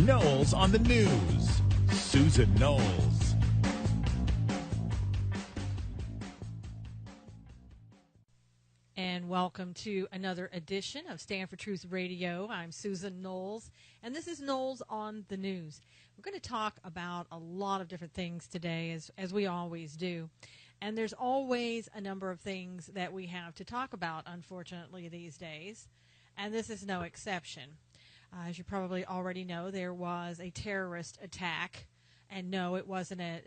Knowles on the News. Susan Knowles. And welcome to another edition of Stand for Truth Radio. I'm Susan Knowles, and this is Knowles on the News. We're going to talk about a lot of different things today, as we always do. And there's always a number of things that we have to talk about, unfortunately, these days. And this is no exception. As you probably already know, there was a terrorist attack. And no, it wasn't a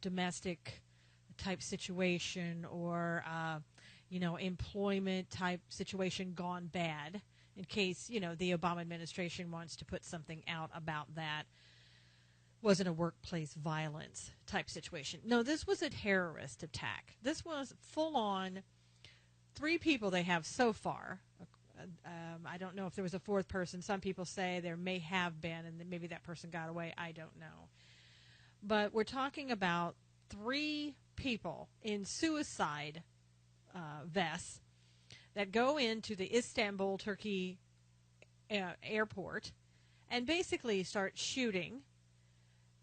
domestic type situation or employment type situation gone bad, in case, the Obama administration wants to put something out about that. Wasn't a workplace violence type situation. No, this was a terrorist attack. This was full on 3 people they have so far. I don't know if there was a 4th person. Some people say there may have been, and then maybe that person got away. I don't know. But we're talking about 3 people in suicide vests that go into the Istanbul, Turkey airport and basically start shooting.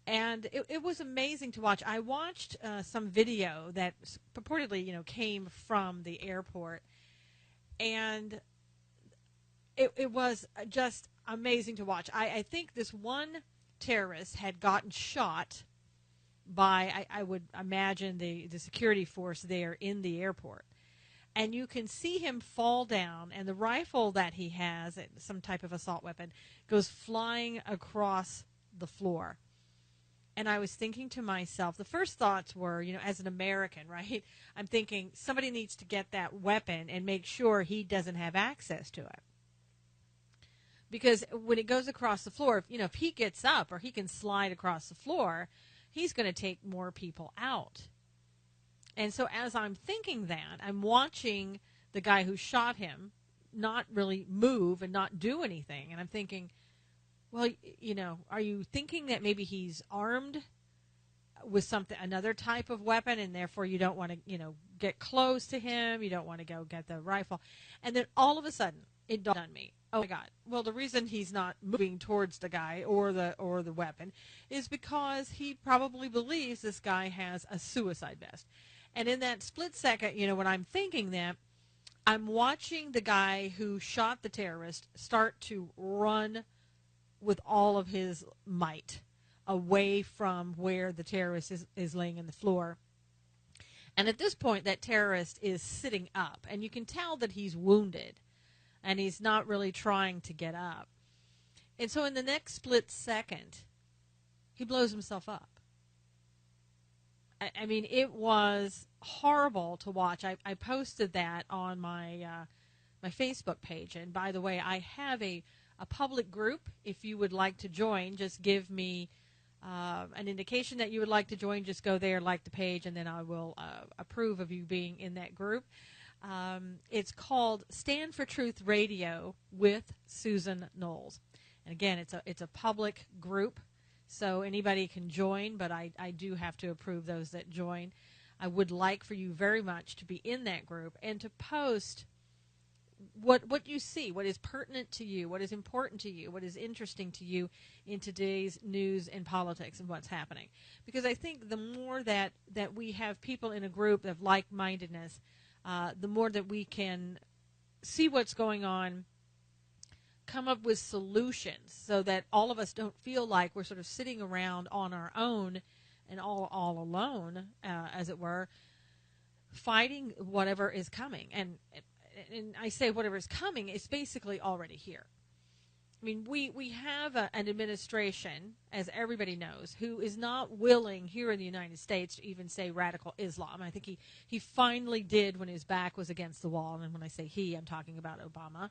And it was amazing to watch. I watched some video that purportedly, came from the airport, and it was just amazing to watch. I think this one terrorist had gotten shot by, I would imagine, the security force there in the airport. And you can see him fall down, and the rifle that he has, some type of assault weapon, goes flying across the floor. And I was thinking to myself, the first thoughts were, as an American, right? I'm thinking somebody needs to get that weapon and make sure he doesn't have access to it. Because when it goes across the floor, if he gets up or he can slide across the floor, he's going to take more people out. And so as I'm thinking that, I'm watching the guy who shot him not really move and not do anything. And I'm thinking, well, are you thinking that maybe he's armed with another type of weapon, and therefore you don't want to, get close to him, you don't want to go get the rifle? And then all of a sudden, it dawned on me, oh my God, well, the reason he's not moving towards the guy or the weapon is because he probably believes this guy has a suicide vest. And in that split second, when I'm thinking that, I'm watching the guy who shot the terrorist start to run with all of his might away from where the terrorist is laying on the floor. And at this point, that terrorist is sitting up, and you can tell that he's wounded, and he's not really trying to get up. And so in the next split second, he blows himself up. I mean, it was horrible to watch. I posted that on my my Facebook page. And by the way, I have a public group. If you would like to join, just give me an indication that you would like to join. Just go there, like the page, and then I will approve of you being in that group. It's called Stand for Truth Radio with Susan Knowles. And again, it's a public group. So anybody can join, but I do have to approve those that join. I would like for you very much to be in that group and to post what you see, what is pertinent to you, what is important to you, what is interesting to you in today's news and politics and what's happening. Because I think the more that we have people in a group of like-mindedness, the more that we can see what's going on, come up with solutions so that all of us don't feel like we're sort of sitting around on our own and all alone, as it were, fighting whatever is coming. And I say whatever is coming, it's basically already here. I mean, we have an administration, as everybody knows, who is not willing here in the United States to even say radical Islam. I think he finally did when his back was against the wall. And when I say he, I'm talking about Obama.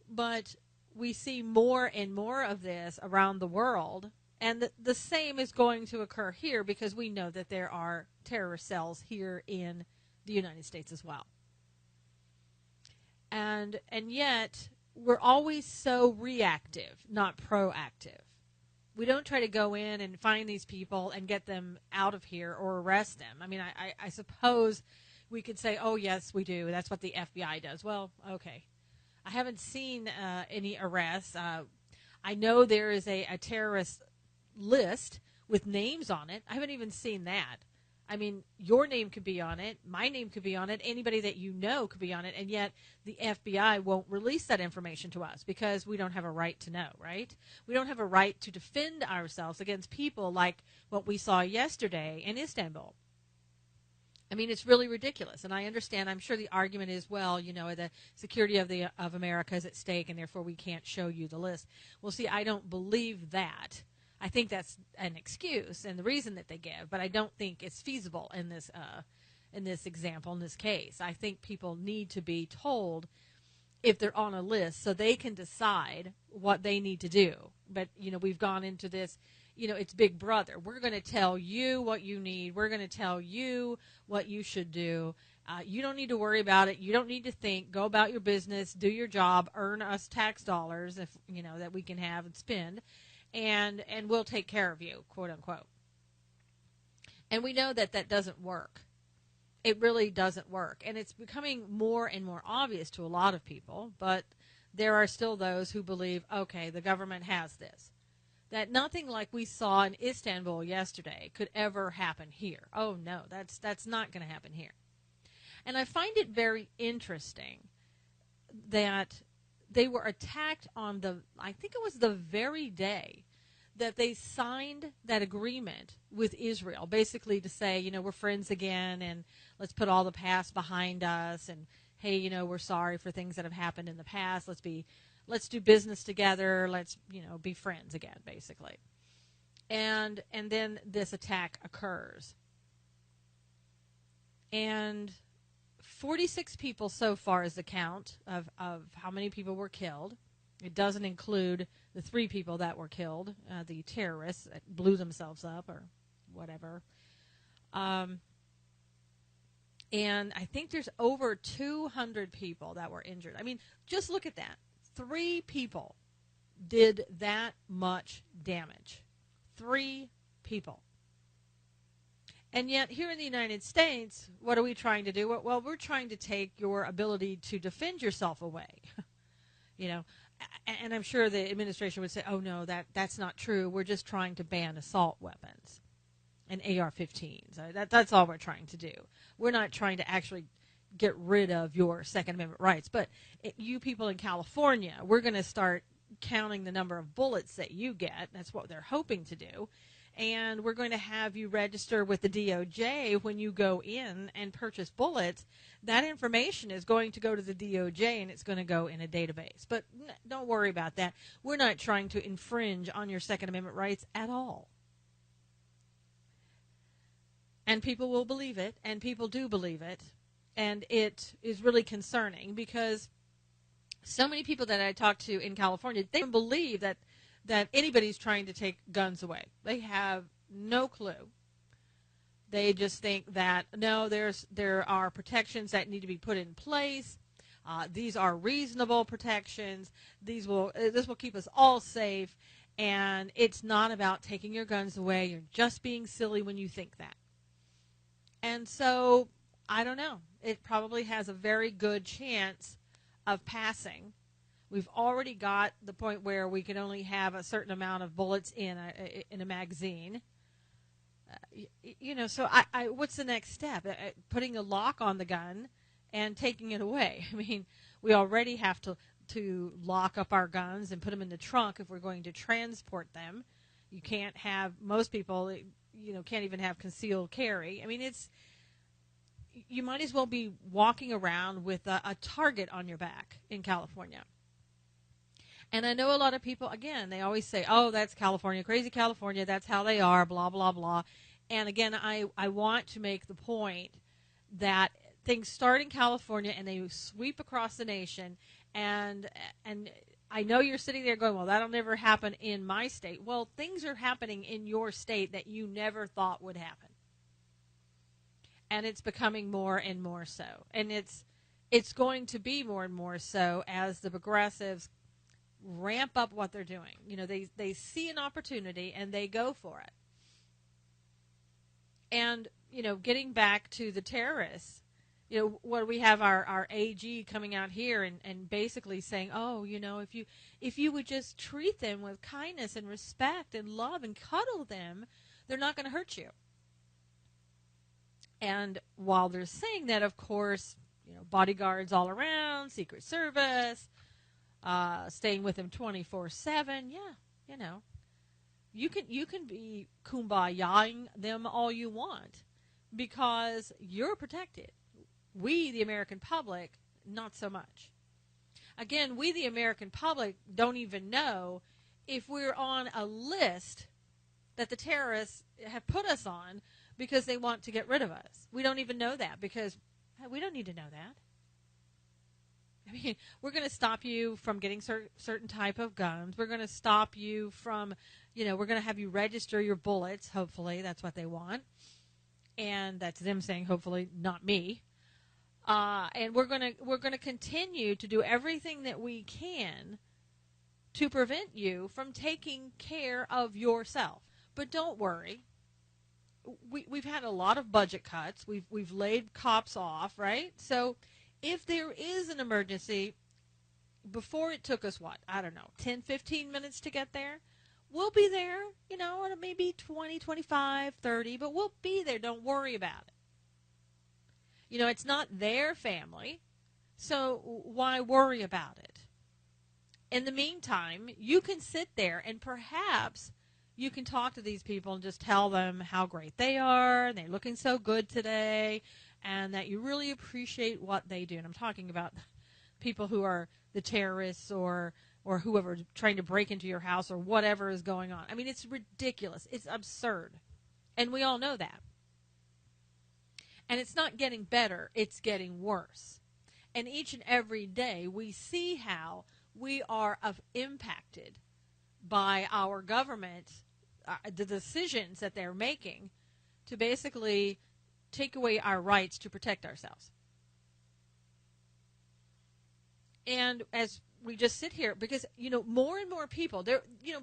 But we see more and more of this around the world, and the same is going to occur here because we know that there are terrorist cells here in the United States as well. And yet we're always so reactive, not proactive. We don't try to go in and find these people and get them out of here or arrest them. I mean, I suppose we could say, oh, yes, we do. That's what the FBI does. Well, okay. I haven't seen any arrests. I know there is a terrorist list with names on it. I haven't even seen that. I mean, your name could be on it. My name could be on it. Anybody that you know could be on it. And yet the FBI won't release that information to us because we don't have a right to know, right? We don't have a right to defend ourselves against people like what we saw yesterday in Istanbul. I mean, it's really ridiculous. And I understand, I'm sure the argument is, well, the security of America is at stake and therefore we can't show you the list. Well, see, I don't believe that. I think that's an excuse and the reason that they give, but I don't think it's feasible in this example, in this case. I think people need to be told if they're on a list so they can decide what they need to do. But, we've gone into this, it's Big Brother. We're going to tell you what you need. We're going to tell you what you should do. You don't need to worry about it. You don't need to think. Go about your business. Do your job. Earn us tax dollars if that we can have and spend. And we'll take care of you, quote unquote. And we know that that doesn't work. It really doesn't work. And it's becoming more and more obvious to a lot of people, but there are still those who believe, okay, the government has this. That nothing like we saw in Istanbul yesterday could ever happen here. Oh, no, that's not going to happen here. And I find it very interesting that they were attacked on I think it was the very day that they signed that agreement with Israel, basically to say, we're friends again and let's put all the past behind us and, hey, we're sorry for things that have happened in the past. Let's do business together. Let's, be friends again, basically. And then this attack occurs. And 46 people so far is the count of how many people were killed. It doesn't include the 3 people that were killed, the terrorists that blew themselves up or whatever. And I think there's over 200 people that were injured. I mean, just look at that. 3 people did that much damage. 3 people. And yet here in the United States, what are we trying to do? Well, we're trying to take your ability to defend yourself away. And I'm sure the administration would say, oh, no, that's not true. We're just trying to ban assault weapons and AR-15s. That's all we're trying to do. We're not trying to actually get rid of your Second Amendment rights. But you people in California, we're going to start counting the number of bullets that you get. That's what they're hoping to do. And we're going to have you register with the DOJ when you go in and purchase bullets. That information is going to go to the DOJ and it's going to go in a database. But don't worry about that. We're not trying to infringe on your Second Amendment rights at all. And people will believe it, and people do believe it. And it is really concerning because so many people that I talk to in California, they don't believe that anybody's trying to take guns away. They have no clue. They just think that, no, there are protections that need to be put in place. These are reasonable protections. This will keep us all safe. And it's not about taking your guns away. You're just being silly when you think that. And so, I don't know. It probably has a very good chance of passing. We've already got the point where we can only have a certain amount of bullets in a magazine. So what's the next step? Putting a lock on the gun and taking it away. I mean, we already have to lock up our guns and put them in the trunk if we're going to transport them. You can't have, most people, can't even have concealed carry. I mean, you might as well be walking around with a target on your back in California. And I know a lot of people, again, they always say, oh, that's California, crazy California, that's how they are, blah, blah, blah. And again, I want to make the point that things start in California and they sweep across the nation. And I know you're sitting there going, well, that'll never happen in my state. Well, things are happening in your state that you never thought would happen. And it's becoming more and more so. And it's going to be more and more so as the progressives ramp up what they're doing. They see an opportunity and they go for it. And, getting back to the terrorists, What we have our AG coming out here and basically saying, oh, if you would just treat them with kindness and respect and love and cuddle them, they're not going to hurt you. And while they're saying that, of course, bodyguards all around, Secret Service, staying with them 24/7. Yeah, you can be kumbayaing them all you want because you're protected. We, the American public, not so much. Again, we, the American public, don't even know if we're on a list that the terrorists have put us on because they want to get rid of us. We don't even know that because we don't need to know that. I mean, we're going to stop you from getting certain type of guns. We're going to stop you from, we're going to have you register your bullets. Hopefully, that's what they want. And that's them saying, hopefully, not me. And we're going to continue to do everything that we can to prevent you from taking care of yourself. But don't worry. We've had a lot of budget cuts. We've laid cops off, right? So if there is an emergency, before it took us, 10, 15 minutes to get there, we'll be there, maybe 20, 25, 30, but we'll be there. Don't worry about it. It's not their family, so why worry about it? In the meantime, you can sit there and perhaps you can talk to these people and just tell them how great they are, and they're looking so good today, and that you really appreciate what they do. And I'm talking about people who are the terrorists or whoever trying to break into your house or whatever is going on. I mean, it's ridiculous. It's absurd. And we all know that. And it's not getting better. It's getting worse. And each and every day we see how we are impacted by our government, the decisions that they're making to basically take away our rights to protect ourselves. And as we just sit here, because, more and more people,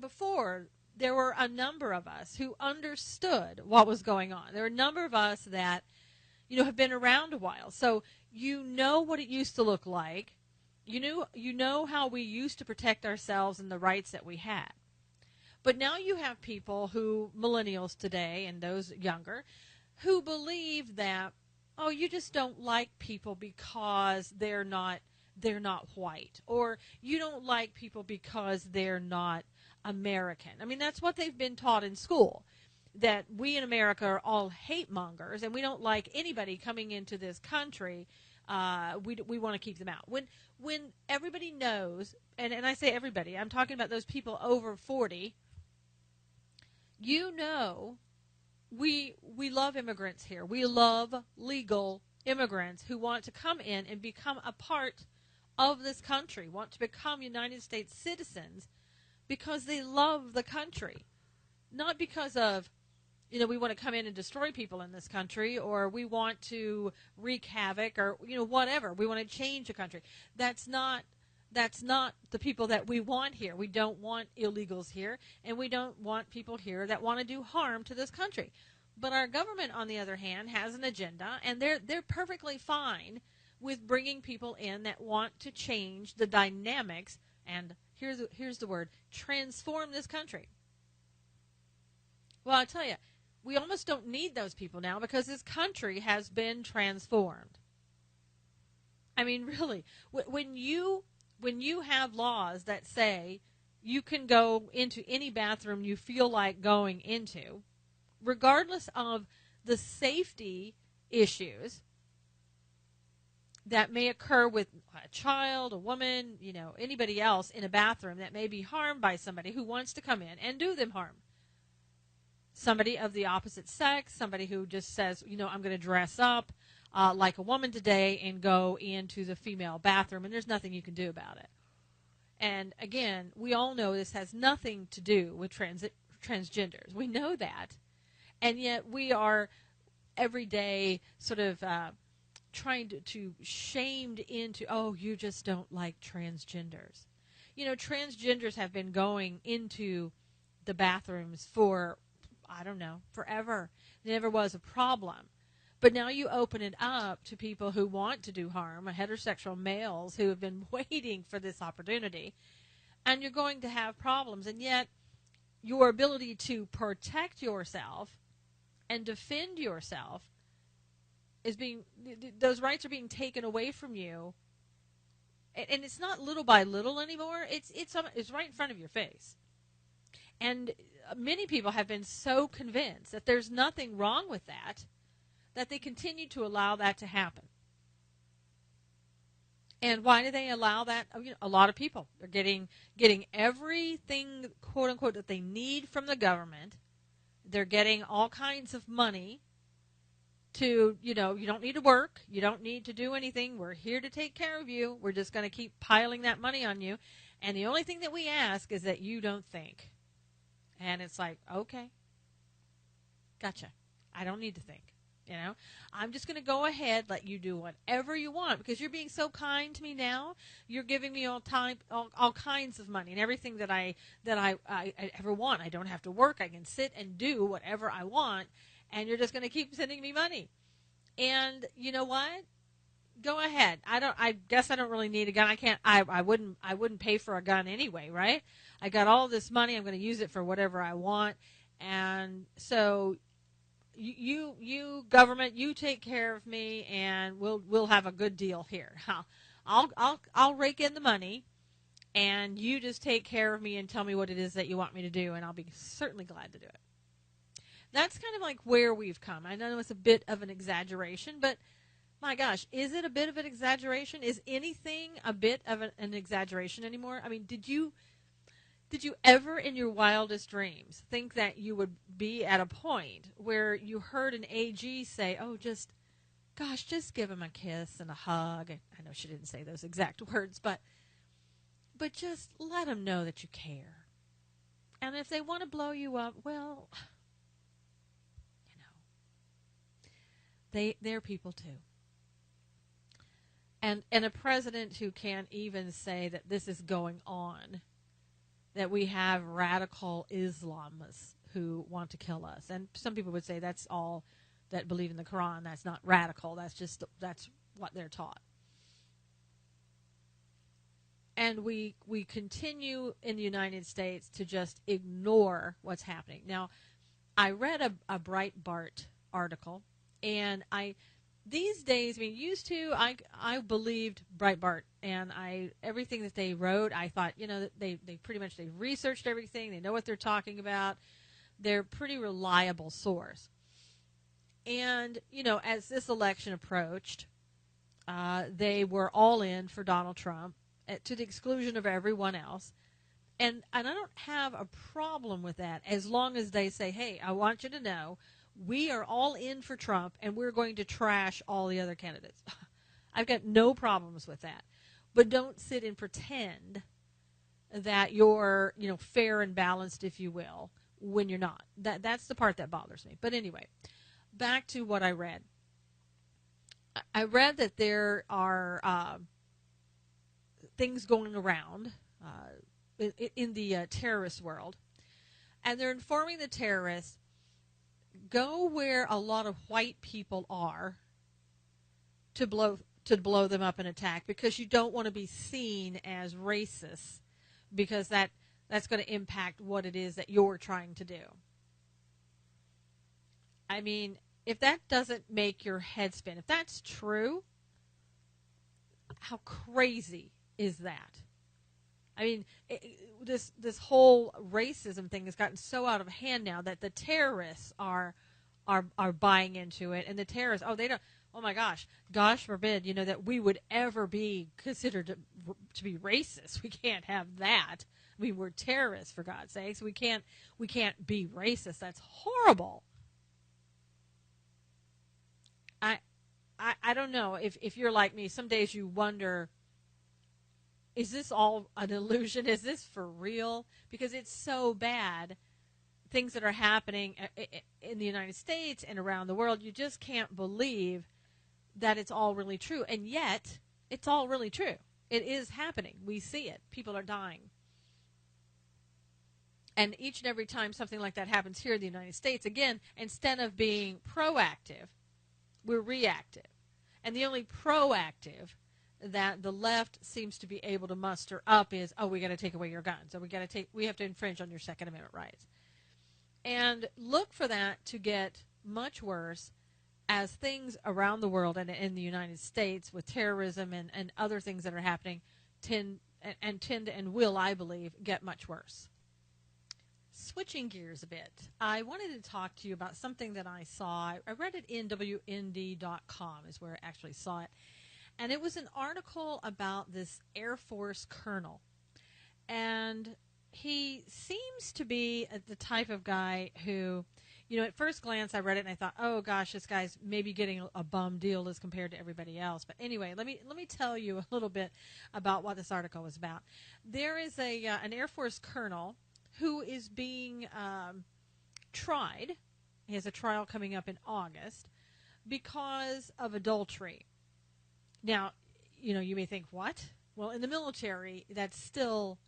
before there were a number of us who understood what was going on. There were a number of us that, have been around a while. So what it used to look like. You know how we used to protect ourselves and the rights that we had. But now you have people millennials today and those younger, who believe that, you just don't like people because they're not white, or you don't like people because they're not American. I mean, that's what they've been taught in school, that we in America are all hate mongers and we don't like anybody coming into this country. We want to keep them out. When everybody knows, and I say everybody, I'm talking about those people over 40, we love immigrants here. We love legal immigrants who want to come in and become a part of this country, want to become United States citizens because they love the country. Not because of, we want to come in and destroy people in this country, or we want to wreak havoc, or, whatever. We want to change the country. That's not the people that we want here. We don't want illegals here, and we don't want people here that want to do harm to this country. But our government, on the other hand, has an agenda, and they're perfectly fine with bringing people in that want to change the dynamics, and here's the word, transform this country. Well, I tell you, we almost don't need those people now because this country has been transformed. I mean, really, when you have laws that say you can go into any bathroom you feel like going into, regardless of the safety issues that may occur with a child, a woman, anybody else in a bathroom that may be harmed by somebody who wants to come in and do them harm. Somebody of the opposite sex, somebody who just says, I'm going to dress up like a woman today and go into the female bathroom, and there's nothing you can do about it. And again, we all know this has nothing to do with transgenders. We know that. And yet we are every day sort of trying to shamed into, you just don't like transgenders. Transgenders have been going into the bathrooms for, I don't know, forever. It never was a problem. But now you open it up to people who want to do harm, heterosexual males who have been waiting for this opportunity, and you're going to have problems. And yet, your ability to protect yourself and defend yourself is those rights are being taken away from you. And it's not little by little anymore. It's right in front of your face. And many people have been so convinced that there's nothing wrong with that they continue to allow that to happen. And why do they allow that? A lot of people are getting everything, quote unquote, that they need from the government. They're getting all kinds of money to, you don't need to work. You don't need to do anything. We're here to take care of you. We're just going to keep piling that money on you. And the only thing that we ask is that you don't think. And it's like, okay, gotcha. I don't need to think. I'm just going to go ahead, let you do whatever you want because you're being so kind to me now. You're giving me all kinds of money and everything that I ever want. I don't have to work. I can sit and do whatever I want, and you're just going to keep sending me money. And you know what? Go ahead. I guess I don't really need a gun. I wouldn't pay for a gun anyway, right? I got all this money. I'm going to use it for whatever I want, and so. You government, you take care of me, and we'll have a good deal here. I'll rake in the money, and you just take care of me and tell me what it is that you want me to do, and I'll be certainly glad to do it. That's kind of like where we've come. I know it's a bit of an exaggeration, but my gosh, is it a bit of an exaggeration? Is anything a bit of an exaggeration anymore? I mean, did you ever in your wildest dreams think that you would be at a point where you heard an AG say, oh, just give him a kiss and a hug? I know she didn't say those exact words, but just let him know that you care. And if they want to blow you up, well, they're people too. And a president who can't even say that this is going on, that we have radical Islamists who want to kill us. And some people would say that's all that believe in the Quran. That's not radical. That's what they're taught. And we continue in the United States to just ignore what's happening. Now, I read a Breitbart article, and these days, used to, I believed Breitbart, and everything that they wrote, I thought, that they pretty much, they researched everything, they know what they're talking about, they're a pretty reliable source. And, as this election approached, they were all in for Donald Trump, to the exclusion of everyone else. And I don't have a problem with that, as long as they say, hey, I want you to know, we are all in for Trump, and we're going to trash all the other candidates. I've got no problems with that. But don't sit and pretend that you're, fair and balanced, if you will, when you're not. That's the part that bothers me. But anyway, back to what I read. I read that there are things going around in the terrorist world, and they're informing the terrorists, go where a lot of white people are to blow them up and attack, because you don't want to be seen as racist, because that's going to impact what it is that you're trying to do. I mean, if that doesn't make your head spin, if that's true, how crazy is that? I mean, this whole racism thing has gotten so out of hand now that the terrorists are buying into it, and the terrorists, they don't. Oh my gosh forbid, that we would ever be considered to be racist. We can't have that. I mean, we're terrorists, for God's sakes. We can't be racist. That's horrible. I don't know if you're like me. Some days you wonder, is this all an illusion? Is this for real? Because it's so bad. Things that are happening in the United States and around the world, you just can't believe that it's all really true. And yet, it's all really true. It is happening. We see it. People are dying. And each and every time something like that happens here in the United States, again, instead of being proactive, We're reactive. And the only proactive that the left seems to be able to muster up is, oh, we got to take away your guns, or we have to infringe on your Second Amendment rights. And look for that to get much worse as things around the world and in the United States with terrorism and other things that are happening tend and will, I believe, get much worse. Switching gears a bit, I wanted to talk to you about something that I saw. I read it in WND.com is where I actually saw it. And it was an article about this Air Force colonel. And he seems to be the type of guy who, at first glance I read it and I thought, oh gosh, this guy's maybe getting a bum deal as compared to everybody else. But anyway, let me tell you a little bit about what this article was about. There is an Air Force colonel who is being tried. He has a trial coming up in August because of adultery. Now, you may think, what? Well, in the military, that's still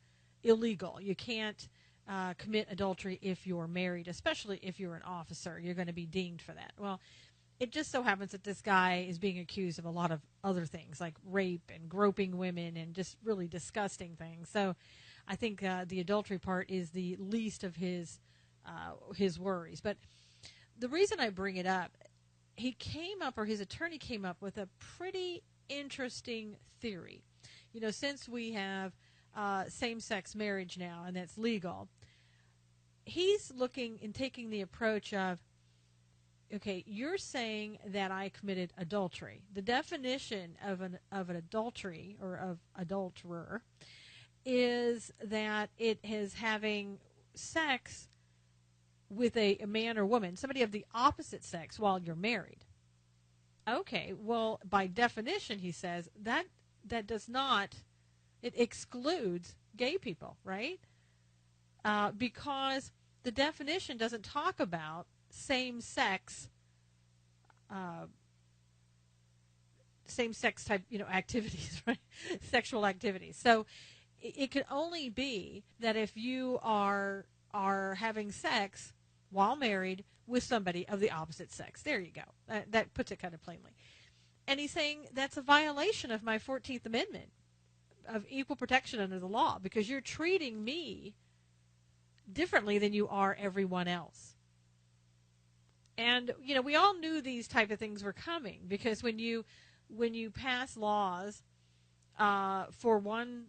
illegal. You can't commit adultery if you're married, especially if you're an officer. You're going to be dinged for that. Well, it just so happens that this guy is being accused of a lot of other things, like rape and groping women and just really disgusting things. So I think the adultery part is the least of his worries. But the reason I bring it up, his attorney came up with a pretty interesting theory. Since we have same-sex marriage now and that's legal, he's looking and taking the approach of, okay, you're saying that I committed adultery. The definition of an adultery or of adulterer is that it is having sex with a man or woman, somebody of the opposite sex, while you're married. Okay, well, by definition, he says, that does not, it excludes gay people, right? Because the definition doesn't talk about same-sex type, activities, right? Sexual activities. So it could only be that if you are having sex while married with somebody of the opposite sex. There you go. That puts it kind of plainly. And he's saying that's a violation of my 14th Amendment of equal protection under the law, because you're treating me differently than you are everyone else. And, we all knew these type of things were coming, because when you pass laws for one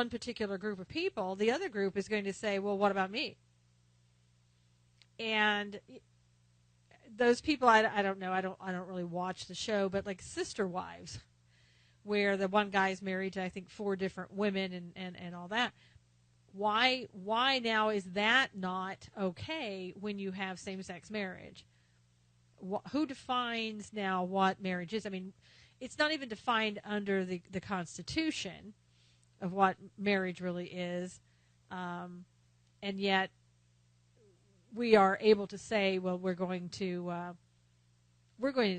particular group of people, the other group is going to say, well, what about me? And those people, I don't know, I don't really watch the show, but like Sister Wives, where the one guy's married to, I think, 4 different women and all that. Why now is that not okay when you have same-sex marriage? Who defines now what marriage is? I mean, it's not even defined under the Constitution of what marriage really is, and yet we are able to say, well, we're going to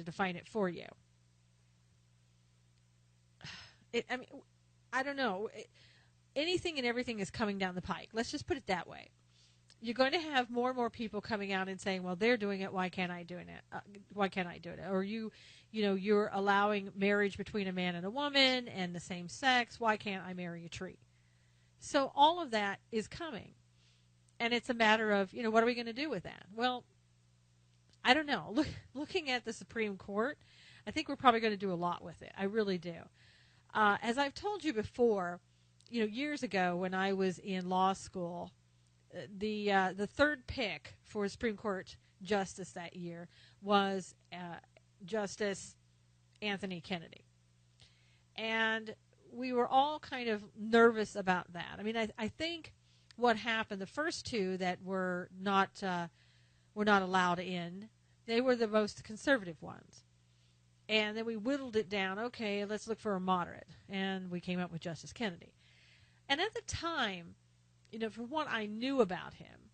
define it for you. I don't know. Anything and everything is coming down the pike. Let's just put it that way. You're going to have more and more people coming out and saying, well, they're doing it, why can't I do it? Why can't I do it? Or you're allowing marriage between a man and a woman and the same sex, why can't I marry a tree? So all of that is coming. And it's a matter of, what are we going to do with that? Well, I don't know. Looking at the Supreme Court, I think we're probably going to do a lot with it. I really do. As I've told you before, years ago when I was in law school, the third pick for Supreme Court justice that year was Justice Anthony Kennedy. And we were all kind of nervous about that. I mean, I think what happened, the first 2 that were not allowed in, they were the most conservative ones. And then we whittled it down. Okay, let's look for a moderate. And we came up with Justice Kennedy. And at the time, from what I knew about him,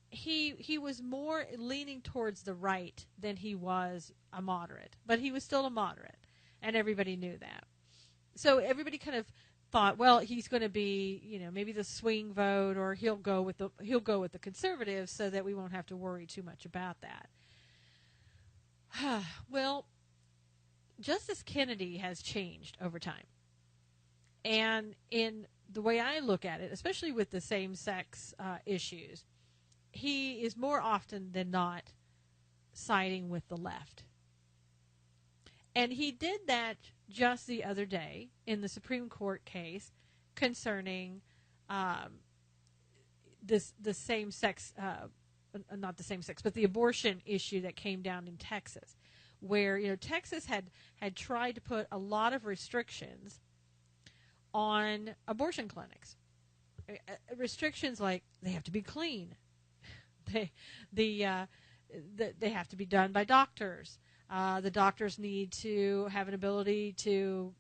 he was more leaning towards the right than he was a moderate. But he was still a moderate, and everybody knew that. So everybody kind of thought, well, he's going to be, maybe the swing vote, or he'll go with the conservatives, so that we won't have to worry too much about that. Well, Justice Kennedy has changed over time. And in the way I look at it, especially with the same-sex issues, he is more often than not siding with the left. And he did that just the other day in the Supreme Court case concerning the same-sex, not the same-sex, but the abortion issue that came down in Texas, where Texas had tried to put a lot of restrictions on abortion clinics. Restrictions like they have to be clean, they have to be done by doctors. The doctors need to have an ability to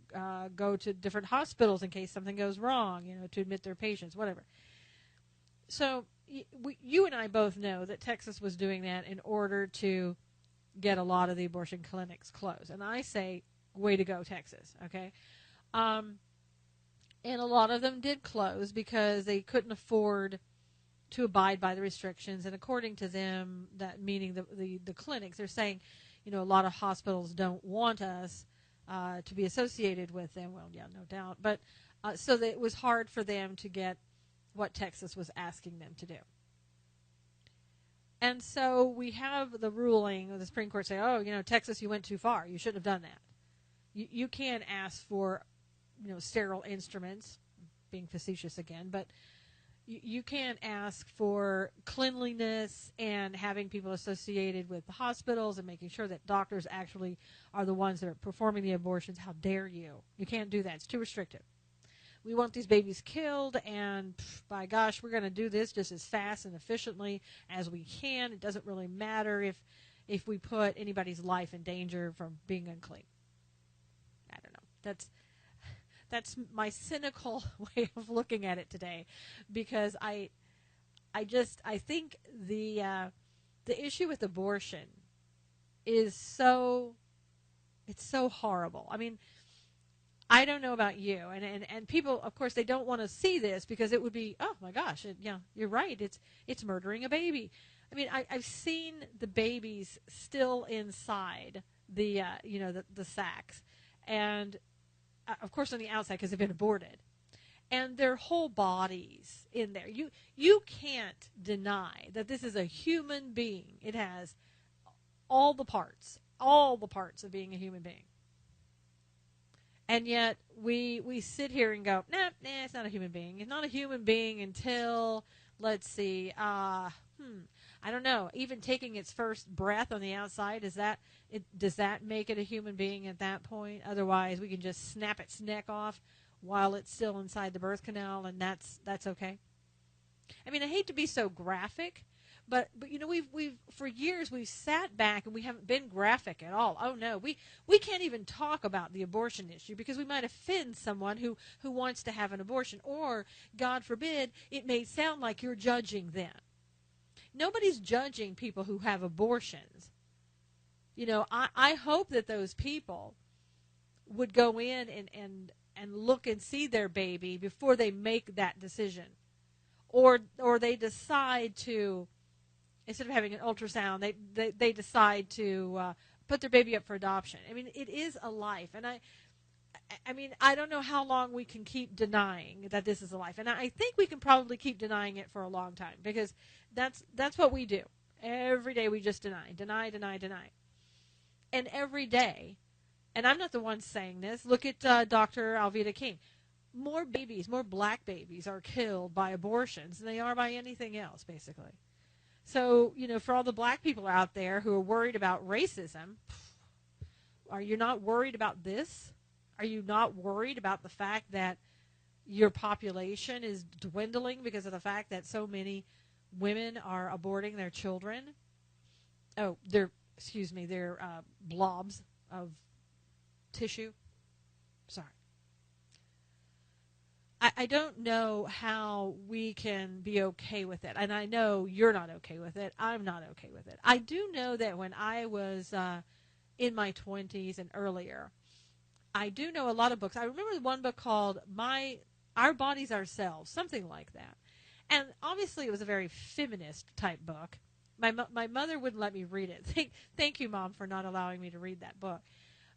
go to different hospitals in case something goes wrong, to admit their patients, whatever. So you and I both know that Texas was doing that in order to get a lot of the abortion clinics closed. And I say, way to go, Texas, okay? And a lot of them did close because they couldn't afford to abide by the restrictions. And according to them, that meaning the clinics, they're saying, a lot of hospitals don't want us to be associated with them. Well, yeah, no doubt. But so that it was hard for them to get what Texas was asking them to do. And so we have the ruling of the Supreme Court say, Texas, you went too far. You shouldn't have done that. You can't ask for, sterile instruments, being facetious again, but you can't ask for cleanliness and having people associated with the hospitals and making sure that doctors actually are the ones that are performing the abortions. How dare you? You can't do that. It's too restrictive. We want these babies killed, and by gosh, we're going to do this just as fast and efficiently as we can. It doesn't really matter if we put anybody's life in danger from being unclean. I don't know. That's my cynical way of looking at it today, because I think the issue with abortion is so horrible. I mean, I don't know about you, and people, of course, they don't want to see this because it would be, oh my gosh, you're right, it's murdering a baby. I mean, I've seen the babies still inside the sacks, and of course on the outside because they've been aborted, and their whole bodies in there. You can't deny that this is a human being. It has all the parts of being a human being. And yet we sit here and go, nah, it's not a human being. It's not a human being until, let's see, I don't know. Even taking its first breath on the outside, does that make it a human being at that point? Otherwise, we can just snap its neck off while it's still inside the birth canal, and that's okay. I mean, I hate to be so graphic, but we've for years we've sat back and we haven't been graphic at all. Oh no, we can't even talk about the abortion issue because we might offend someone who wants to have an abortion, or God forbid, it may sound like you're judging them. Nobody's judging people who have abortions. I hope that those people would go in and look and see their baby before they make that decision, or they decide to, instead of having an ultrasound, they decide to put their baby up for adoption. I mean, it is a life, and I don't know how long we can keep denying that this is a life, and I think we can probably keep denying it for a long time, because that's what we do every day. We just deny, and every day. And I'm not the one saying this. Look at Dr. Alveda King. More black babies are killed by abortions than they are by anything else, basically. So, for all the black people out there who are worried about racism, are you not worried about this? Are you not worried about the fact that your population is dwindling because of the fact that so many women are aborting their children? Oh, they're blobs of tissue. Sorry. I don't know how we can be okay with it. And I know you're not okay with it. I'm not okay with it. I do know that when I was in my 20s and earlier, I do know a lot of books. I remember one book called Our Bodies, Ourselves, something like that. And obviously it was a very feminist type book. my mother wouldn't let me read it. Thank you, Mom, for not allowing me to read that book.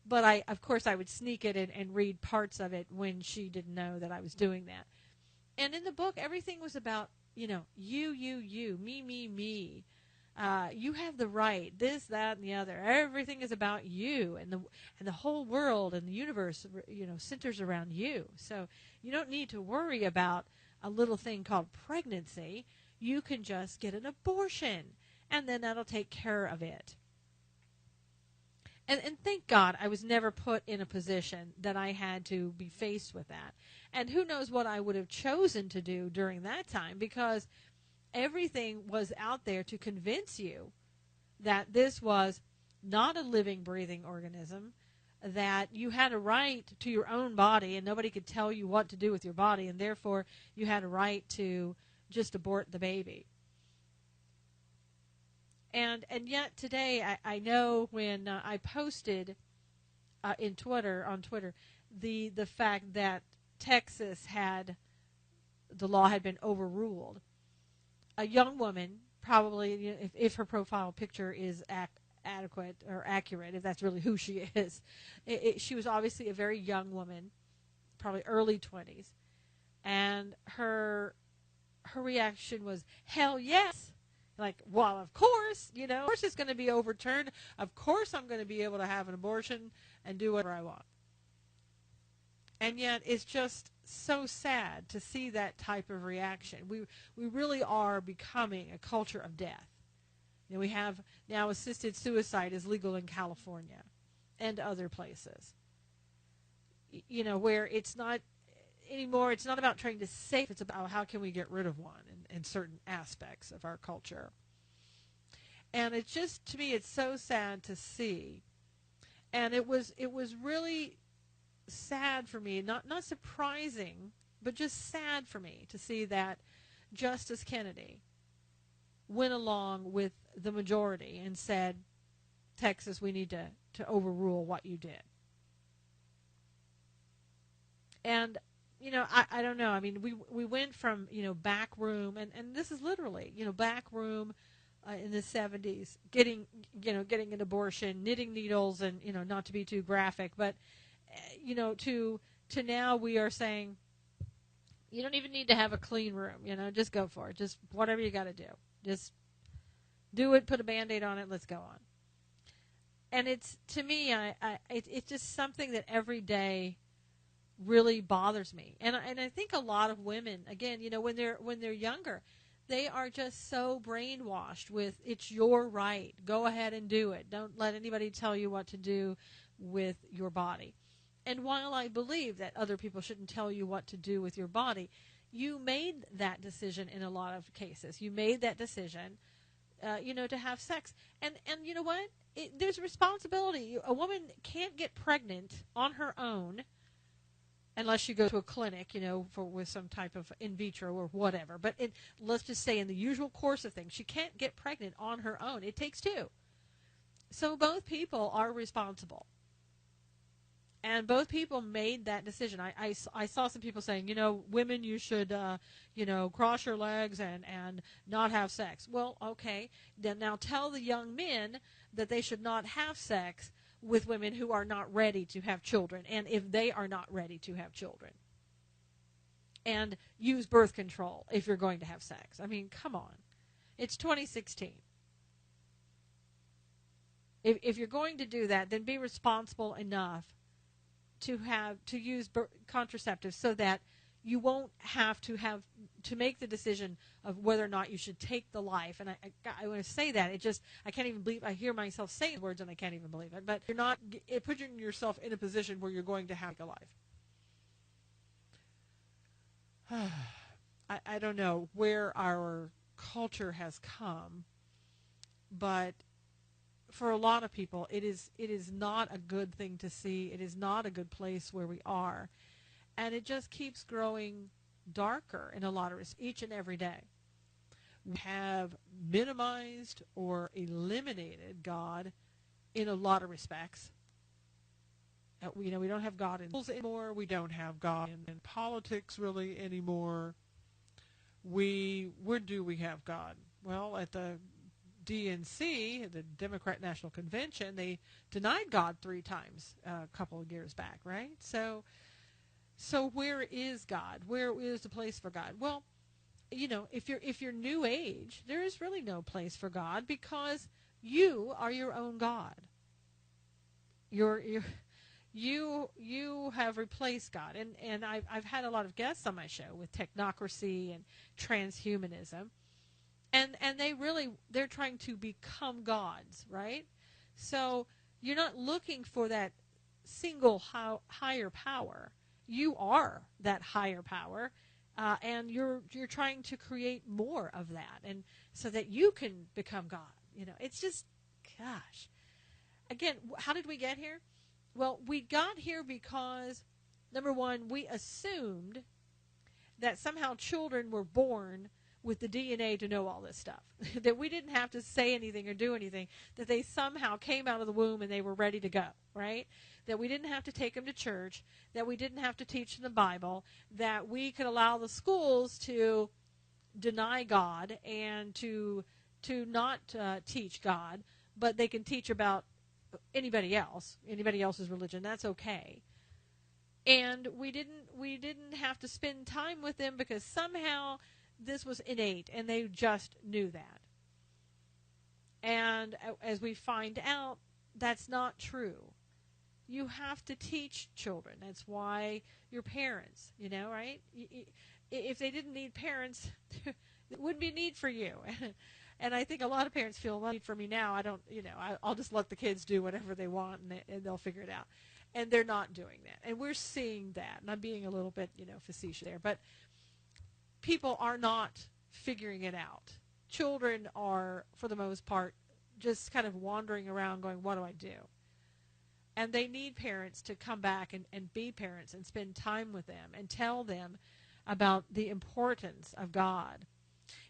But of course, I would sneak it and read parts of it when she didn't know that I was doing that. And in the book, everything was about, you, me. You have the right, this, that, and the other. Everything is about you, and the whole world and the universe, centers around you. So you don't need to worry about a little thing called pregnancy. You can just get an abortion, and then that'll take care of it. And thank God I was never put in a position that I had to be faced with that. And who knows what I would have chosen to do during that time, because everything was out there to convince you that this was not a living, breathing organism, that you had a right to your own body and nobody could tell you what to do with your body, and therefore you had a right to just abort the baby. And yet today, I know when I posted on Twitter, the fact that Texas the law had been overruled. A young woman, probably, if her profile picture is adequate or accurate, if that's really who she is, she was obviously a very young woman, probably early 20s, and her reaction was, hell yes. Like, well, of course, of course it's going to be overturned. Of course I'm going to be able to have an abortion and do whatever I want. And yet it's just so sad to see that type of reaction. We really are becoming a culture of death. We have now assisted suicide is legal in California and other places. Where it's not anymore, it's not about trying to save, it's about how can we get rid of one in certain aspects of our culture. And it's just, to me, it's so sad to see. And it was really sad for me, not surprising, but just sad for me to see that Justice Kennedy went along with the majority and said, Texas, we need to overrule what you did. And I don't know. I mean, we went from, back room, and this is literally, back room in the 70s, getting an abortion, knitting needles, and, not to be too graphic, but, to now we are saying, you don't even need to have a clean room, just go for it. Just whatever you got to do. Just do it, put a Band-Aid on it, let's go on. And it's, to me, it's just something that every day really bothers me. And I think a lot of women, again, when they're younger, they are just so brainwashed with, it's your right, go ahead and do it. Don't let anybody tell you what to do with your body. And while I believe that other people shouldn't tell you what to do with your body, you made that decision in a lot of cases. You made that decision, to have sex. And you know what? There's a responsibility. A woman can't get pregnant on her own unless you go to a clinic, with some type of in vitro or whatever. But let's just say in the usual course of things, she can't get pregnant on her own. It takes two. So both people are responsible. And both people made that decision. I saw some people saying, women, you should, cross your legs and not have sex. Well, okay. Then now tell the young men that they should not have sex with women who are not ready to have children, and if they are not ready to have children. And use birth control if you're going to have sex. I mean, come on. It's 2016. If you're going to do that, then be responsible enough to use contraceptives so that you won't have to make the decision of whether or not you should take the life. And I want to say that I can't even believe I hear myself saying words and I can't even believe it. But you're not putting yourself in a position where you're going to have a life. I don't know where our culture has come, but for a lot of people, it is not a good thing to see. It is not a good place where we are. And it just keeps growing darker in a lot of respects each and every day. We have minimized or eliminated God in a lot of respects. We don't have God in schools anymore. We don't have God in politics really anymore. Where do we have God? Well, at the DNC, the Democrat National Convention, they denied God 3 times a couple of years back, right? So where is God? Where is the place for God? Well, if you're New Age, there is really no place for God because you are your own God. You have replaced God, and I've had a lot of guests on my show with technocracy and transhumanism, and they're trying to become gods, right? So you're not looking for that single higher power. You are that higher power, and you're trying to create more of that, and so that you can become God. It's just, gosh. Again, how did we get here? Well, we got here because, number one, we assumed that somehow children were born with the DNA to know all this stuff, that we didn't have to say anything or do anything, that they somehow came out of the womb and they were ready to go, right? That we didn't have to take them to church, that we didn't have to teach them the Bible, that we could allow the schools to deny God and to not teach God, but they can teach about anybody else's religion. That's okay. And we didn't have to spend time with them because somehow this was innate and they just knew that. And as we find out, that's not true. You have to teach children. That's why your parents, right? If they didn't need parents, there wouldn't be a need for you. And I think a lot of parents feel, well, need for me now. I'll just let the kids do whatever they want and they'll figure it out. And they're not doing that. And we're seeing that. And I'm being a little bit, facetious there. But people are not figuring it out. Children are, for the most part, just kind of wandering around going, what do I do? And they need parents to come back and be parents and spend time with them and tell them about the importance of God.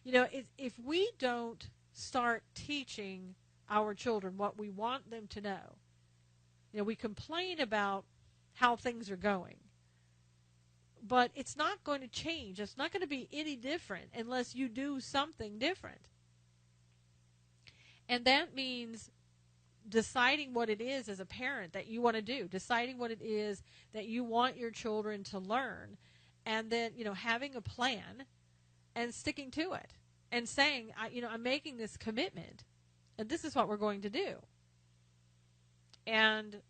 If we don't start teaching our children what we want them to know, we complain about how things are going, but it's not going to change. It's not going to be any different unless you do something different. And that means deciding what it is as a parent that you want to do, deciding what it is that you want your children to learn, and then, having a plan and sticking to it and saying, I'm making this commitment and this is what we're going to do. And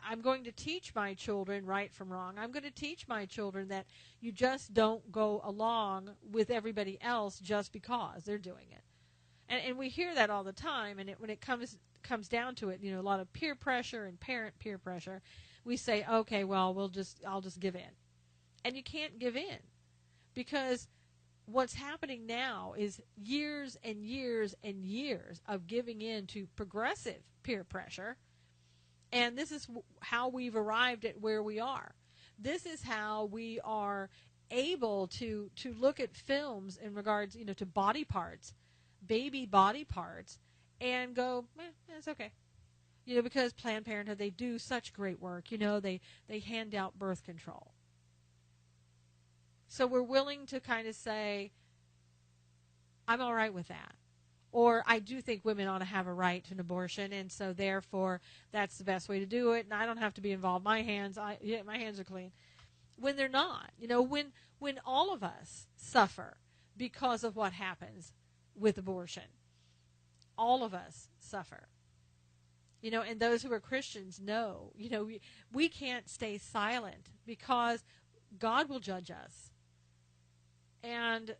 I'm going to teach my children right from wrong. I'm going to teach my children that you just don't go along with everybody else just because they're doing it. And we hear that all the time. And when it comes down to it, a lot of peer pressure and parent peer pressure, we say, okay, well, I'll just give in. And you can't give in, because what's happening now is years and years and years of giving in to progressive peer pressure. And this is how we've arrived at where we are. This is how we are able to look at films in regards, to body parts, baby body parts, and go, it's okay. Because Planned Parenthood, they do such great work. They hand out birth control. So we're willing to kind of say, I'm all right with that. Or I do think women ought to have a right to an abortion, and so therefore that's the best way to do it, and I don't have to be involved. My hands are clean. When they're not. When all of us suffer because of what happens with abortion. All of us suffer. And those who are Christians know, we can't stay silent because God will judge us. And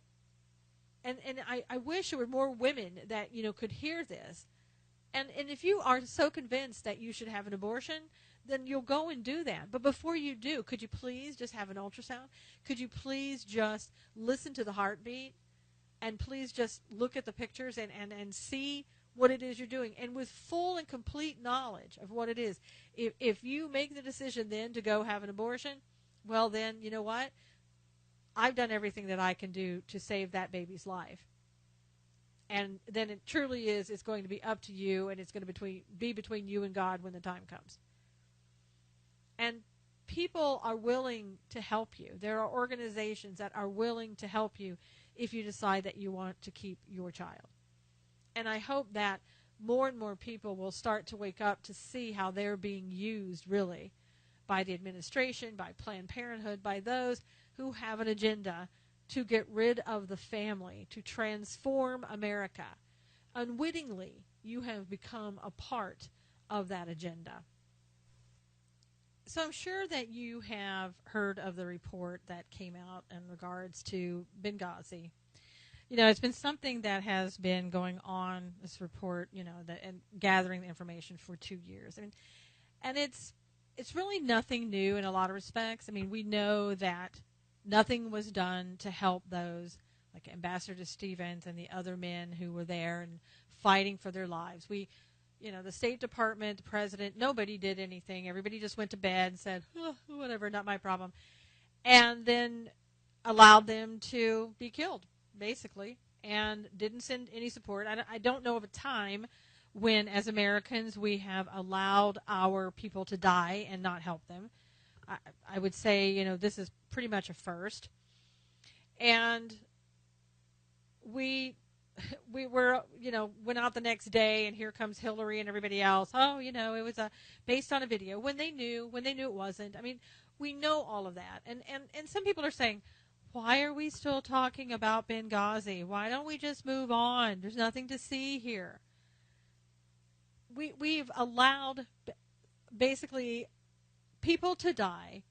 I wish there were more women that, could hear this. And if you are so convinced that you should have an abortion, then you'll go and do that. But before you do, could you please just have an ultrasound? Could you please just listen to the heartbeat? And please just look at the pictures and see what it is you're doing. And with full and complete knowledge of what it is. If you make the decision then to go have an abortion, well then, you know what? I've done everything that I can do to save that baby's life. And then it truly is, it's going to be up to you, and it's going to be between you and God when the time comes. And people are willing to help you. There are organizations that are willing to help you if you decide that you want to keep your child. And I hope that more and more people will start to wake up to see how they're being used, really, by the administration, by Planned Parenthood, by those who have an agenda to get rid of the family, to transform America. Unwittingly, you have become a part of that agenda. So I'm sure that you have heard of the report that came out in regards to Benghazi. It's been something that has been going on, this report, and gathering the information for 2 years. And it's really nothing new in a lot of respects. We know that nothing was done to help those like Ambassador Stevens and the other men who were there and fighting for their lives. The State Department, the president, nobody did anything. Everybody just went to bed and said, whatever, not my problem. And then allowed them to be killed, basically, and didn't send any support. I don't know of a time when, as Americans, we have allowed our people to die and not help them. I would say, this is pretty much a first. And we were, went out the next day, and here comes Hillary and everybody else. Oh, it was based on a video. When they knew it wasn't. We know all of that. And some people are saying, why are we still talking about Benghazi? Why don't we just move on? There's nothing to see here. We've allowed basically people to die,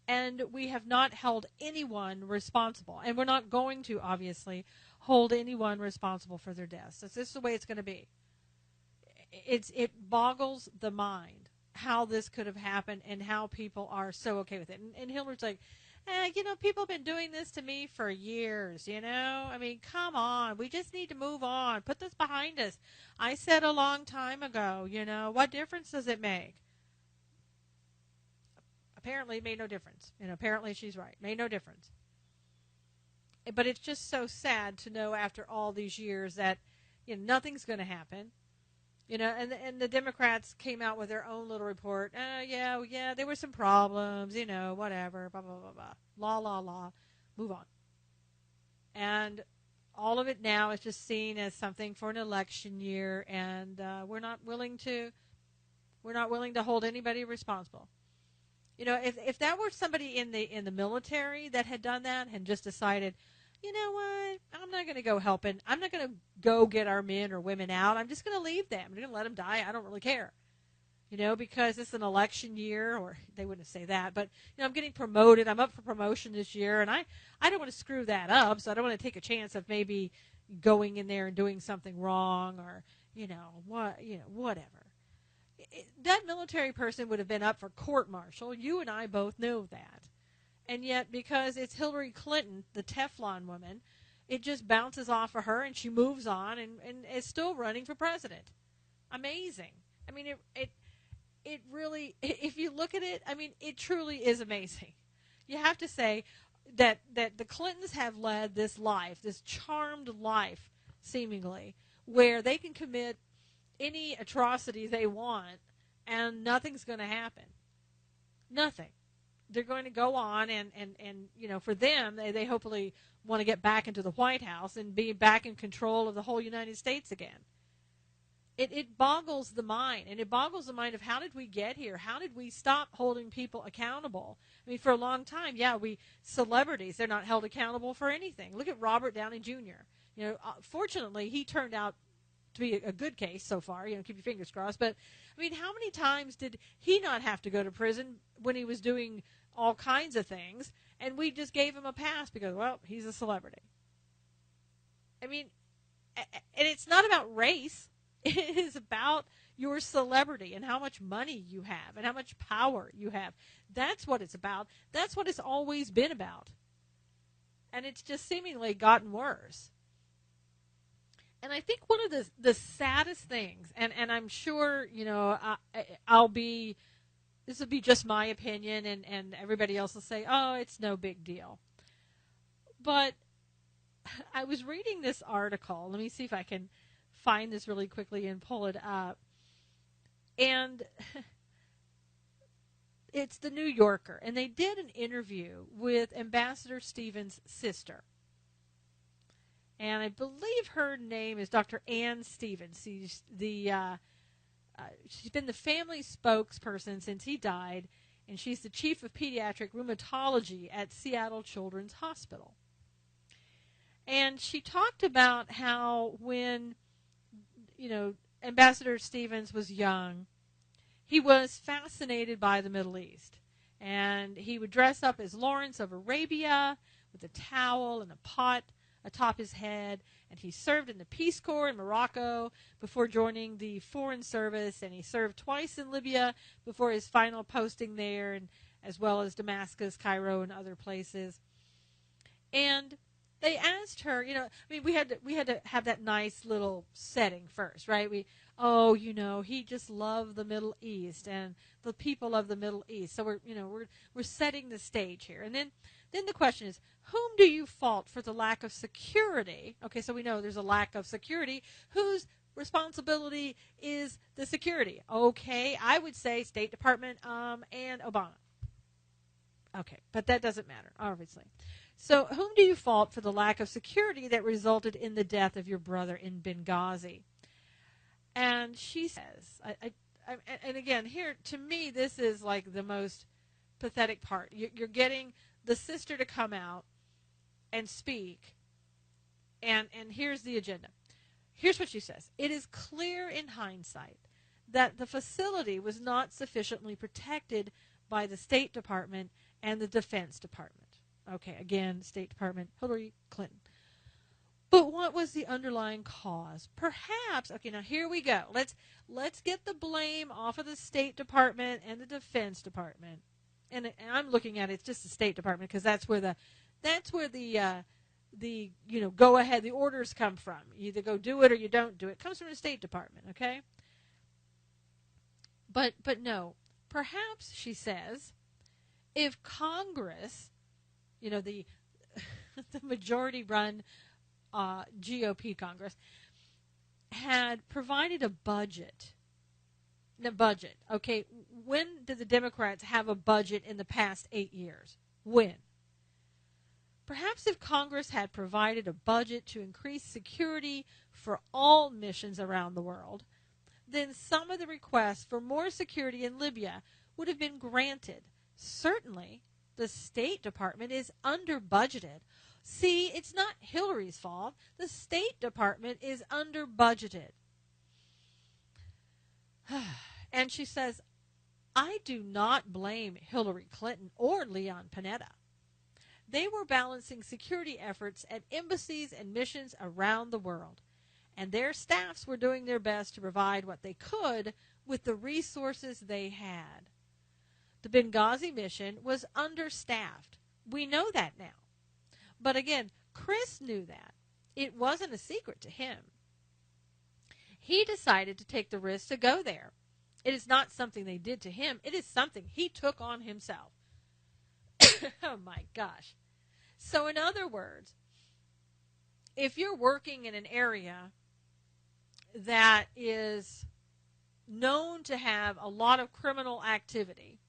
and we have not held anyone responsible. And we're not going to, obviously, hold anyone responsible for their deaths. This is the way it's going to be. It boggles the mind how this could have happened and how people are so okay with it. And Hillary's like, people have been doing this to me for years, come on. We just need to move on. Put this behind us. I said a long time ago, what difference does it make? Apparently it made no difference. Apparently she's right. Made no difference. But it's just so sad to know after all these years that, nothing's going to happen. And the Democrats came out with their own little report. Yeah, there were some problems, whatever, blah, blah, blah, blah. La, la, la. Move on. And all of it now is just seen as something for an election year, and we're not willing to hold anybody responsible. If that were somebody in the military that had done that and just decided, you know what, I'm not going to go helping. I'm not going to go get our men or women out. I'm just going to leave them. I'm going to let them die. I don't really care. Because it's an election year, or they wouldn't say that, but, I'm getting promoted. I'm up for promotion this year, and I don't want to screw that up, so I don't want to take a chance of maybe going in there and doing something wrong or, whatever. That military person would have been up for court-martial. You and I both know that. And yet, because it's Hillary Clinton, the Teflon woman, it just bounces off of her and she moves on and is still running for president. Amazing. It really, if you look at it, it truly is amazing. You have to say that the Clintons have led this life, this charmed life, seemingly, where they can commit any atrocity they want and nothing's going to happen. Nothing. They're going to go on and for them, they hopefully want to get back into the White House and be back in control of the whole United States again. It boggles the mind, and it boggles the mind of how did we get here? How did we stop holding people accountable? For a long time, celebrities, they're not held accountable for anything. Look at Robert Downey Jr. Fortunately, he turned out to be a good case so far. Keep your fingers crossed. But, how many times did he not have to go to prison when he was doing all kinds of things, and we just gave him a pass because, well, he's a celebrity? And it's not about race. It is about your celebrity and how much money you have and how much power you have. That's what it's about. That's what it's always been about. And it's just seemingly gotten worse. And I think one of the saddest things, and I'm sure, this will be just my opinion, and everybody else will say, oh, it's no big deal. But I was reading this article. Let me see if I can find this really quickly and pull it up. And it's the New Yorker, and they did an interview with Ambassador Stevens' sister. and I believe her name is Dr. Ann Stevens. She's been the family spokesperson since he died, and she's the chief of pediatric rheumatology at Seattle Children's Hospital. And she talked about how when, Ambassador Stevens was young, he was fascinated by the Middle East. And he would dress up as Lawrence of Arabia with a towel and a pot atop his head. And he served in the Peace Corps in Morocco before joining the Foreign Service. And he served twice in Libya before his final posting there, and as well as Damascus, Cairo, and other places. And they asked her, we had to have that nice little setting first, right? He just loved the Middle East and the people of the Middle East. So we're setting the stage here. And then the question is, whom do you fault for the lack of security? Okay, so we know there's a lack of security. Whose responsibility is the security? Okay, I would say State Department and Obama. Okay, but that doesn't matter, obviously. So whom do you fault for the lack of security that resulted in the death of your brother in Benghazi? And she says, and again, here, to me, this is like the most pathetic part. You're getting the sister to come out and speak, and here's the agenda. Here's what she says. It is clear in hindsight that the facility was not sufficiently protected by the State Department and the Defense Department. Okay, again, State Department, Hillary Clinton. But what was the underlying cause? Perhaps, okay, now here we go. Let's get the blame off of the State Department and the Defense Department. And I'm looking at it's just the State Department because that's where the go ahead, the orders come from. You either go do it or you don't do it. It comes from the State Department, okay? But no, perhaps, she says, if Congress, the majority-run GOP Congress, had provided a budget. Okay, when did the Democrats have a budget in the past 8 years? When? Perhaps if Congress had provided a budget to increase security for all missions around the world, then some of the requests for more security in Libya would have been granted. Certainly, the State Department is under budgeted. See, it's not Hillary's fault. The State Department is under budgeted. And she says, I do not blame Hillary Clinton or Leon Panetta. They were balancing security efforts at embassies and missions around the world, and their staffs were doing their best to provide what they could with the resources they had. The Benghazi mission was understaffed. We know that now. But again, Chris knew that. It wasn't a secret to him. He decided to take the risk to go there. It is not something they did to him. It is something he took on himself. Oh my gosh. So in other words, if you're working in an area that is known to have a lot of criminal activity,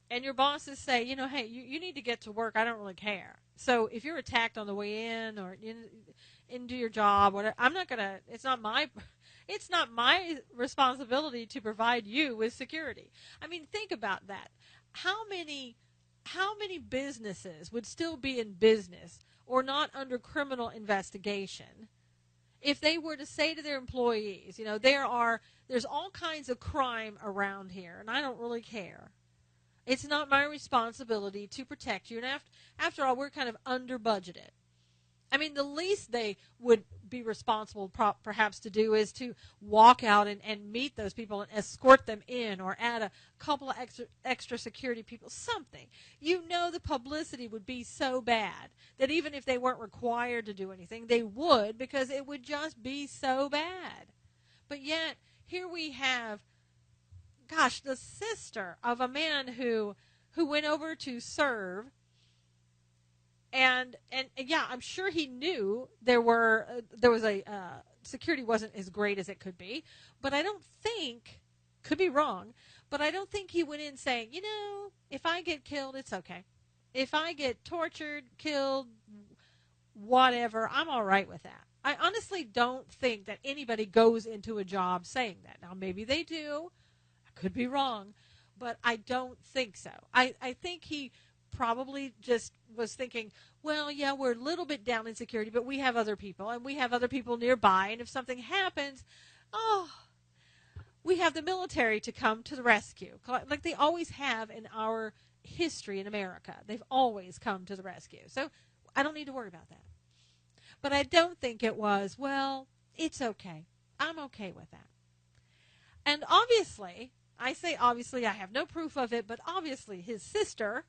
and your bosses say, hey, you need to get to work, I don't really care. So if you're attacked on the way in or into your job, whatever, it's not my responsibility to provide you with security. I mean, think about that. How many businesses would still be in business or not under criminal investigation if they were to say to their employees, there's all kinds of crime around here, and I don't really care. It's not my responsibility to protect you. And after all, we're kind of under budgeted. I mean, the least they would be responsible perhaps to do is to walk out and meet those people and escort them in, or add a couple of extra security people, something. The publicity would be so bad that even if they weren't required to do anything, they would, because it would just be so bad. But yet, here we have, the sister of a man who went over to serve. And yeah, I'm sure he knew there was security wasn't as great as it could be, but I don't think, could be wrong, but I don't think he went in saying, if I get killed, it's okay. If I get tortured, killed, whatever. I'm all right with that. I honestly don't think that anybody goes into a job saying that. Now, maybe they do. I could be wrong, but I don't think so. I think he probably just was thinking, well, yeah, we're a little bit down in security, but we have other people, and we have other people nearby, and if something happens, we have the military to come to the rescue, like they always have in our history in America. They've always come to the rescue. So I don't need to worry about that. But I don't think it was, well, it's okay. I'm okay with that. And obviously, I say obviously, I have no proof of it, but obviously his sister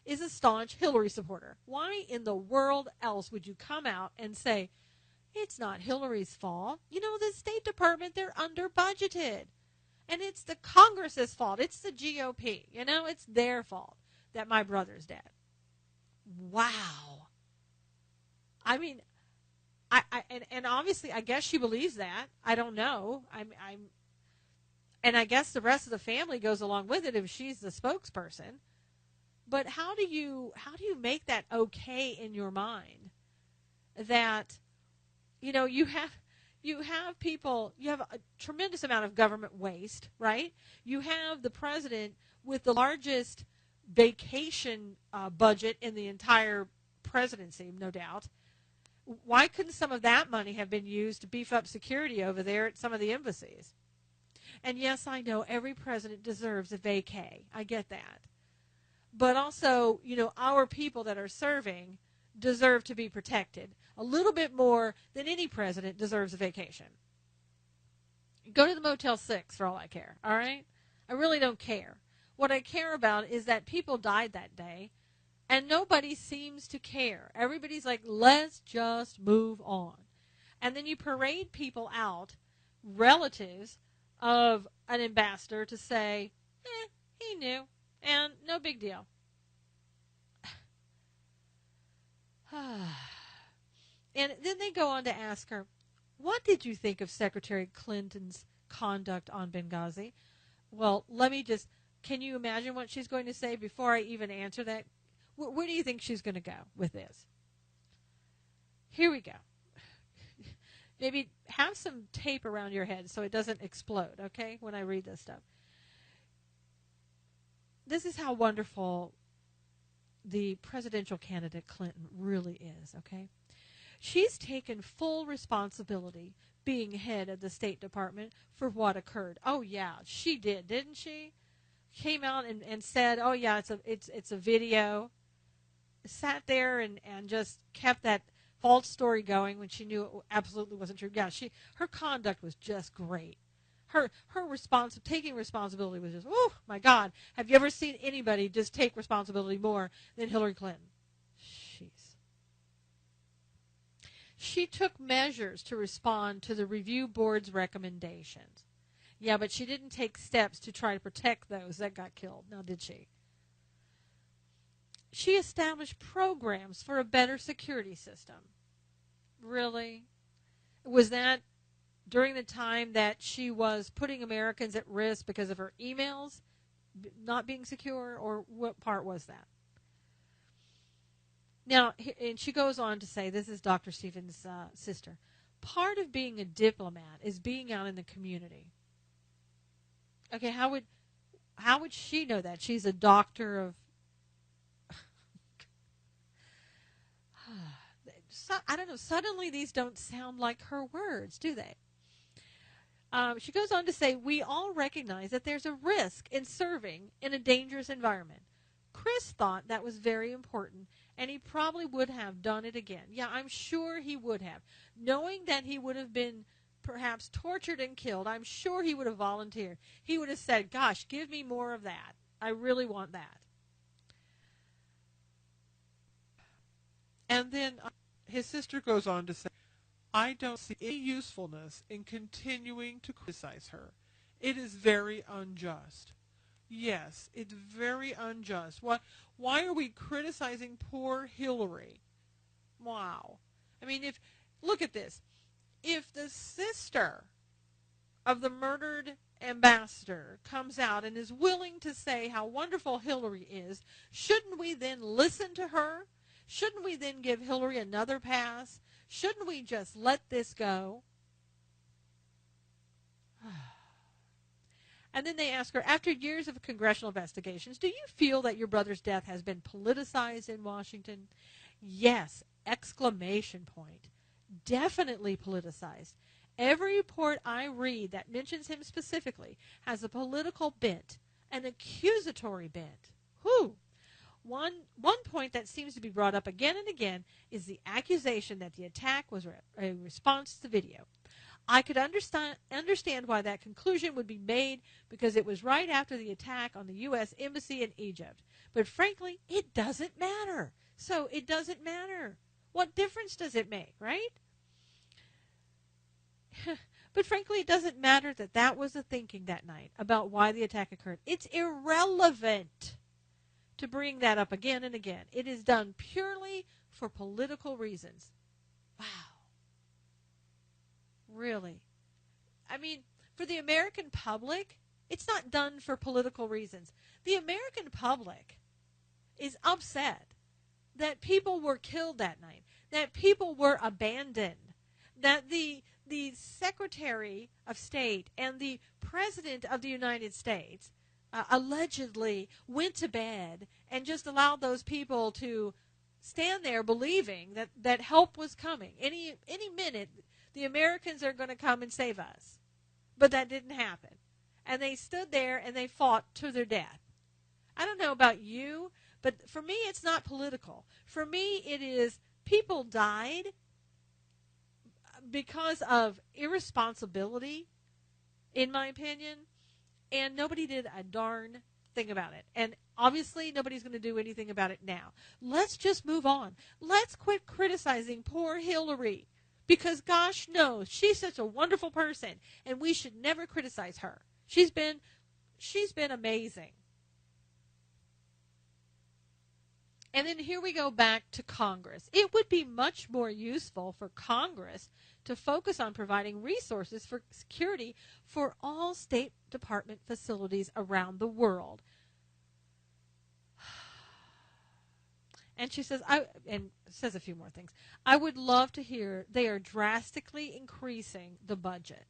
is a staunch Hillary supporter. Why in the world else would you come out and say, it's not Hillary's fault? You know, the State Department, they're under budgeted. And it's the Congress's fault. It's the GOP. You know, it's their fault that my brother's dead. Wow. I mean, and obviously, I guess she believes that. I don't know. And I guess the rest of the family goes along with it if she's the spokesperson. But how do you make that okay in your mind? That, you know, you have people, you have a tremendous amount of government waste, right? You have the president with the largest vacation budget in the entire presidency, no doubt. Why couldn't some of that money have been used to beef up security over there at some of the embassies? And yes, I know every president deserves a vacay. I get that. But also, you know, our people that are serving deserve to be protected a little bit more than any president deserves a vacation. Go to the Motel 6 for all I care, all right? I really don't care. What I care about is that people died that day, and nobody seems to care. Everybody's like, let's just move on. And then you parade people out, relatives of an ambassador, to say, he knew, and no big deal. And then they go on to ask her, what did you think of Secretary Clinton's conduct on Benghazi? Well, can you imagine what she's going to say before I even answer that? Where do you think she's going to go with this? Here we go. Maybe have some tape around your head so it doesn't explode, okay, when I read this stuff. This is how wonderful the presidential candidate Clinton really is, okay? She's taken full responsibility being head of the State Department for what occurred. Oh, yeah, she did, didn't she? Came out and said, oh, yeah, it's a video. Sat there and just kept that false story going when she knew it absolutely wasn't true. Yeah, her conduct was just great. Her taking responsibility was just, oh, my God. Have you ever seen anybody just take responsibility more than Hillary Clinton? She took measures to respond to the review board's recommendations. Yeah, but she didn't take steps to try to protect those that got killed. Now, did she? She established programs for a better security system. Really? Was that during the time that she was putting Americans at risk because of her emails not being secure, or what part was that? Now, and she goes on to say, this is Dr. Stevens' sister, part of being a diplomat is being out in the community. Okay, how would she know that? She's a doctor of... I don't know, suddenly these don't sound like her words, do they? She goes on to say, we all recognize that there's a risk in serving in a dangerous environment. Chris thought that was very important, and he probably would have done it again. Yeah, I'm sure he would have. Knowing that he would have been perhaps tortured and killed, I'm sure he would have volunteered. He would have said, gosh, give me more of that. I really want that. And then his sister goes on to say, I don't see any usefulness in continuing to criticize her. It is very unjust. Yes, it's very unjust. Why are we criticizing poor Hillary? Wow. I mean, look at this. If the sister of the murdered ambassador comes out and is willing to say how wonderful Hillary is, shouldn't we then listen to her? Shouldn't we then give Hillary another pass? Shouldn't we just let this go? And then they ask her, after years of congressional investigations, do you feel that your brother's death has been politicized in Washington? Yes, exclamation point. Definitely politicized. Every report I read that mentions him specifically has a political bent, an accusatory bent. Whew. One point that seems to be brought up again and again is the accusation that the attack was a response to the video. I could understand why that conclusion would be made because it was right after the attack on the U.S. Embassy in Egypt. But frankly, it doesn't matter. So it doesn't matter. What difference does it make, right? But frankly, it doesn't matter that was the thinking that night about why the attack occurred. It's irrelevant to bring that up again and again. It is done purely for political reasons. Wow. Really? I mean, for the American public, it's not done for political reasons. The American public is upset that people were killed that night, that people were abandoned, that the Secretary of State and the President of the United States allegedly went to bed and just allowed those people to stand there believing that help was coming. Any minute, the Americans are going to come and save us. But that didn't happen. And they stood there and they fought to their death. I don't know about you, but for me it's not political. For me it is people died because of irresponsibility, in my opinion, and nobody did a darn thing about it. And obviously nobody's going to do anything about it now. Let's just move on. Let's quit criticizing poor Hillary. Because gosh knows, she's such a wonderful person, and we should never criticize her. She's been amazing. And then here we go back to Congress. It would be much more useful for Congress to focus on providing resources for security for all State Department facilities around the world. And she says, and says a few more things. I would love to hear they are drastically increasing the budget.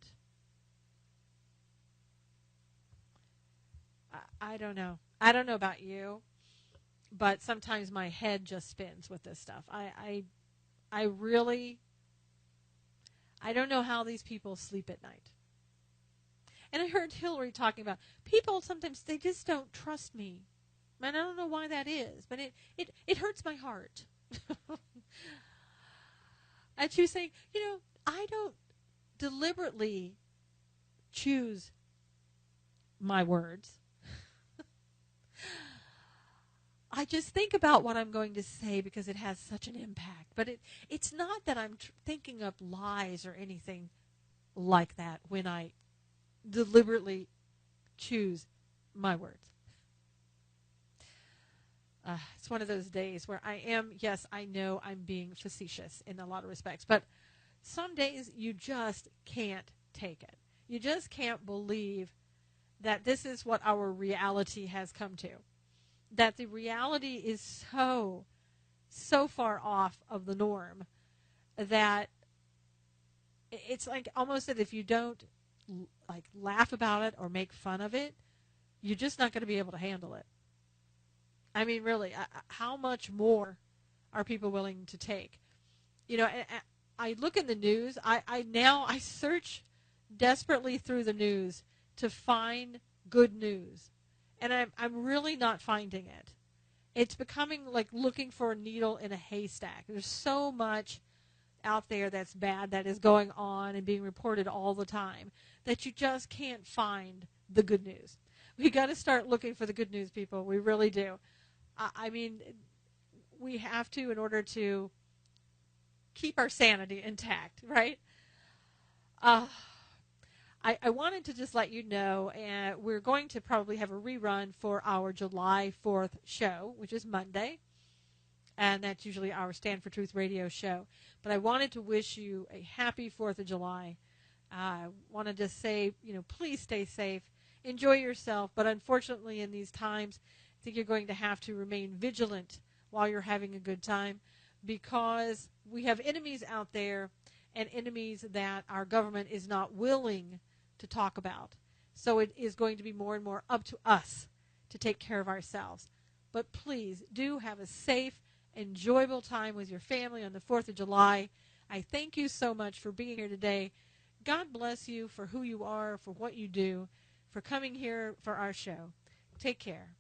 I don't know. I don't know about you, but sometimes my head just spins with this stuff. I really, I don't know how these people sleep at night. And I heard Hillary talking about people sometimes, they just don't trust me. And I don't know why that is, but it hurts my heart. And she was saying, I don't deliberately choose my words. I just think about what I'm going to say because it has such an impact. But it's not that I'm thinking up lies or anything like that when I deliberately choose my words. It's one of those days where I know I'm being facetious in a lot of respects, but some days you just can't take it. You just can't believe that this is what our reality has come to. That the reality is so far off of the norm that it's like almost that if you don't laugh about it or make fun of it, you're just not going to be able to handle it. I mean, really, how much more are people willing to take? I look in the news. I search desperately through the news to find good news, and I'm really not finding it. It's becoming like looking for a needle in a haystack. There's so much out there that's bad that is going on and being reported all the time that you just can't find the good news. We got to start looking for the good news, people. We really do. I mean, we have to in order to keep our sanity intact, right? I wanted to just let you know, we're going to probably have a rerun for our July 4th show, which is Monday, and that's usually our Stand for Truth radio show. But I wanted to wish you a happy 4th of July. I wanted to say, please stay safe, enjoy yourself, but unfortunately in these times, I think you're going to have to remain vigilant while you're having a good time, because we have enemies out there and enemies that our government is not willing to talk about. So it is going to be more and more up to us to take care of ourselves. But please do have a safe, enjoyable time with your family on the 4th of July. I thank you so much for being here today. God bless you for who you are, for what you do, for coming here for our show. Take care.